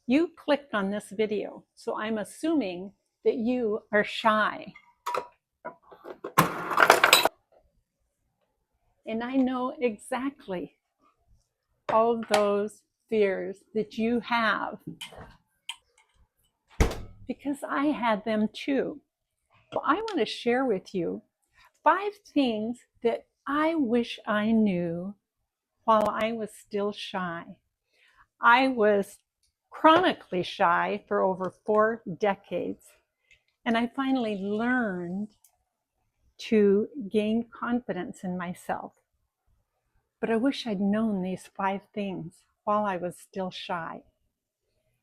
You clicked on this video, so I'm assuming that you are shy. And I know exactly all those fears that you have because I had them too. Well, I want to share with you 5 things that I wish I knew while I was still shy. I was chronically shy for over 4 decades, and I finally learned to gain confidence in myself. But I wish I'd known these 5 things while I was still shy.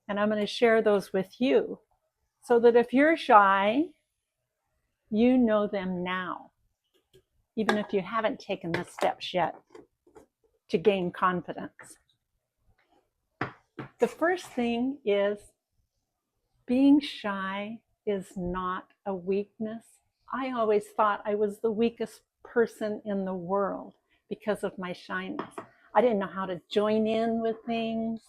And I'm going to share those with you so that if you're shy, you know them now, even if you haven't taken the steps yet to gain confidence. The first thing is being shy is not a weakness. I always thought I was the weakest person in the world because of my shyness. I didn't know how to join in with things.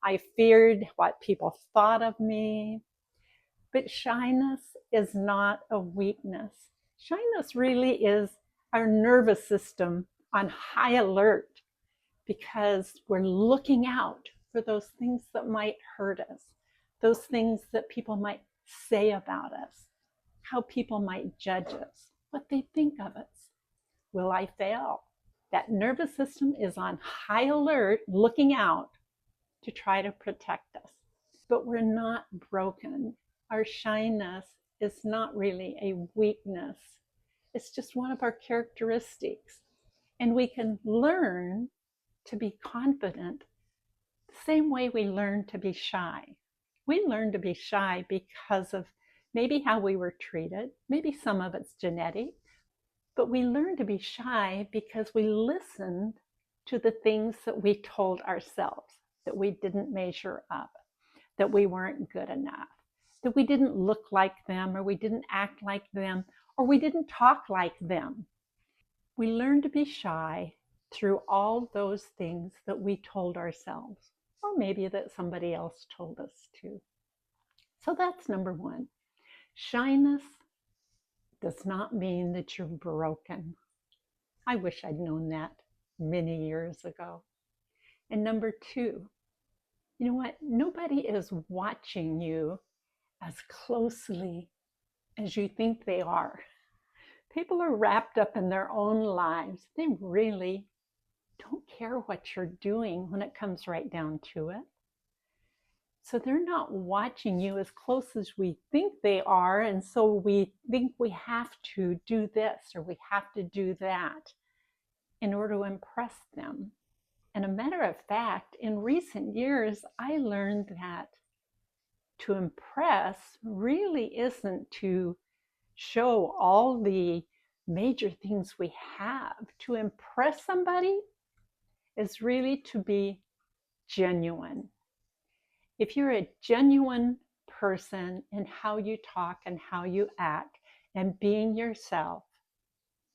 I feared what people thought of me. But shyness is not a weakness. Shyness really is our nervous system on high alert because we're looking out for those things that might hurt us, those things that people might say about us, how people might judge us, what they think of us. Will I fail? That nervous system is on high alert, looking out to try to protect us. But we're not broken. Our shyness is not really a weakness. It's just one of our characteristics. And we can learn to be confident the same way we learn to be shy. We learn to be shy because of maybe how we were treated, maybe some of it's genetic, but we learn to be shy because we listened to the things that we told ourselves, that we didn't measure up, that we weren't good enough, that we didn't look like them, or we didn't act like them, or we didn't talk like them. We learn to be shy through all those things that we told ourselves, or maybe that somebody else told us too. So that's number 1. Shyness does not mean that you're broken. I wish I'd known that many years ago. And number 2, you know what? Nobody is watching you as closely as you think they are. People are wrapped up in their own lives. They really don't care what you're doing when it comes right down to it. So they're not watching you as close as we think they are. And so we think we have to do this or we have to do that in order to impress them. And a matter of fact, in recent years, I learned that to impress really isn't to show all the major things we have. To impress somebody is really to be genuine. If you're a genuine person in how you talk and how you act and being yourself,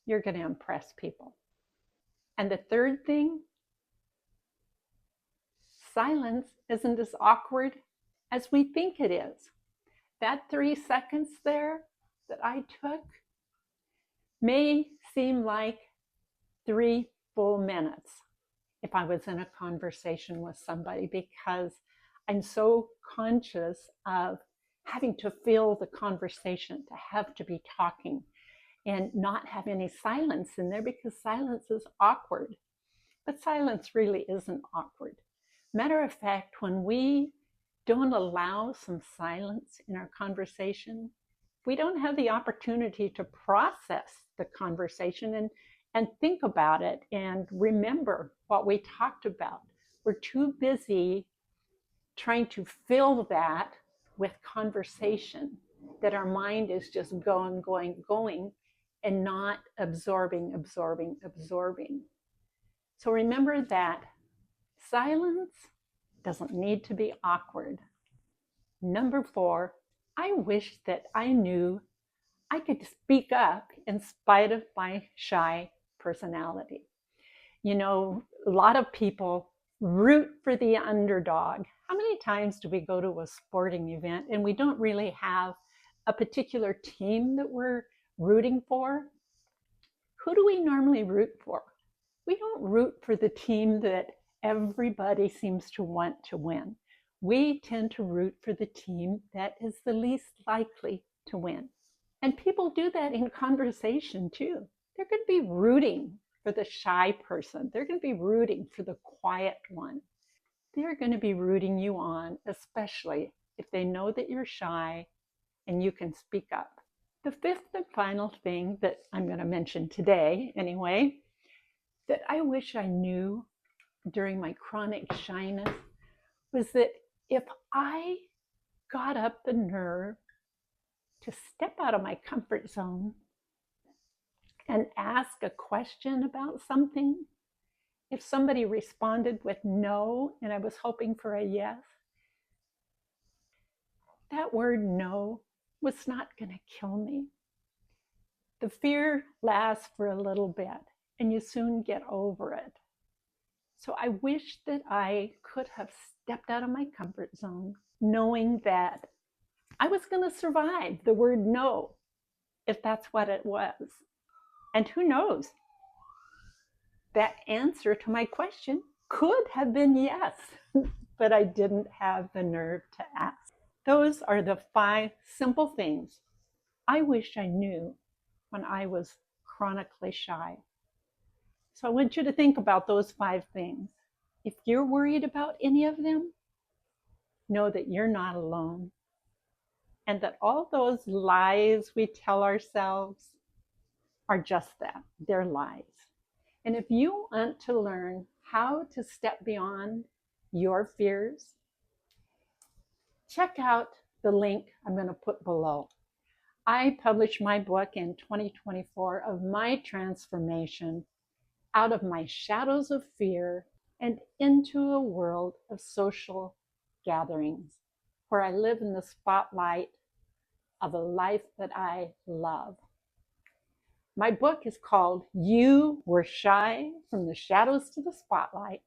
you're going to impress people. And the third thing, silence isn't as awkward as we think it is. That 3 seconds there that I took may seem like 3 full minutes if I was in a conversation with somebody, because I'm so conscious of having to fill the conversation, to have to be talking and not have any silence in there, because silence is awkward. But silence really isn't awkward. Matter of fact, when we don't allow some silence in our conversation, we don't have the opportunity to process the conversation and think about it and remember what we talked about. We're too busy trying to fill that with conversation that our mind is just going, and not absorbing. So remember that silence doesn't need to be awkward. Number 4, I wish that I knew I could speak up in spite of my shy personality. You know, a lot of people Root for the underdog. How many times do we go to a sporting event and we don't really have a particular team that we're rooting for? Who do we normally root for? We don't root for the team that everybody seems to want to win. We tend to root for the team that is the least likely to win. And people do that in conversation too. They're going to be rooting for the shy person. They're going to be rooting for the quiet one. They're going to be rooting you on, especially if they know that you're shy and you can speak up. The fifth and final thing that I'm going to mention today, anyway, that I wish I knew during my chronic shyness was that if I got up the nerve to step out of my comfort zone and ask a question about something, if somebody responded with no and I was hoping for a yes, that word no was not going to kill me. The fear lasts for a little bit and you soon get over it. So I wish that I could have stepped out of my comfort zone, knowing that I was going to survive the word no, if that's what it was. And who knows? That answer to my question could have been yes, but I didn't have the nerve to ask. Those are the 5 simple things I wish I knew when I was chronically shy. So I want you to think about those 5 things. If you're worried about any of them, know that you're not alone and that all those lies we tell ourselves are just that, they're lies. And if you want to learn how to step beyond your fears, check out the link I'm going to put below. I published my book in 2024 of my transformation out of my shadows of fear and into a world of social gatherings where I live in the spotlight of a life that I love. My book is called You Were Shy from the Shadows to the Spotlight,